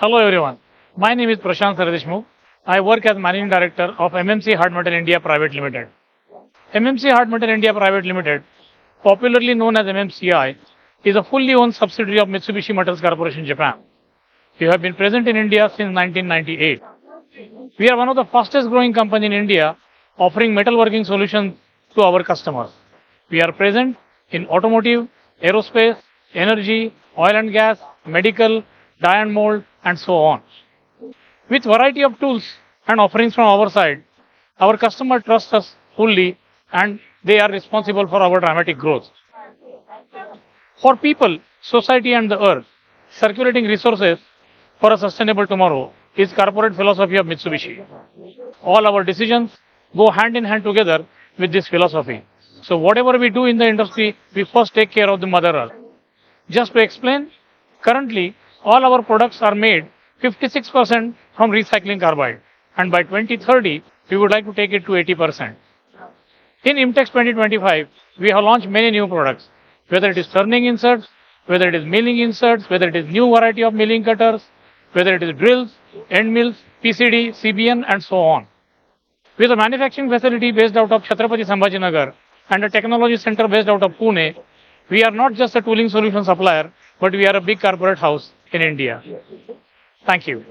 Hello everyone. My name is Prashant Sardeshmukh. I work as Managing Director of MMC Hardmetal India Private Limited. MMC Hardmetal India Private Limited, popularly known as MMCI, is a fully owned subsidiary of Mitsubishi Metals Corporation Japan. We have been present in India since 1998. We are one of the fastest growing companies in India offering metalworking solutions to our customers. We are present in automotive, aerospace, energy, oil and gas, medical, die and mold, and so on. With variety of tools and offerings from our side, our customer trusts us fully and they are responsible for our dramatic growth. For people, society and the earth, circulating resources for a sustainable tomorrow is corporate philosophy of Mitsubishi. All our decisions go hand in hand together with this philosophy. So whatever we do in the industry, we first take care of the mother earth. Just to explain, currently all our products are made 56% from recycling carbide, and by 2030 we would like to take it to 80%. In IMTEX 2025, we have launched many new products, whether it is turning inserts, whether it is milling inserts, whether it is new variety of milling cutters, whether it is drills, end mills, PCD, CBN, and so on. With a manufacturing facility based out of Chhatrapati Sambhajinagar and a technology center based out of Pune, we are not just a tooling solution supplier, but we are a big corporate house in India. Thank you.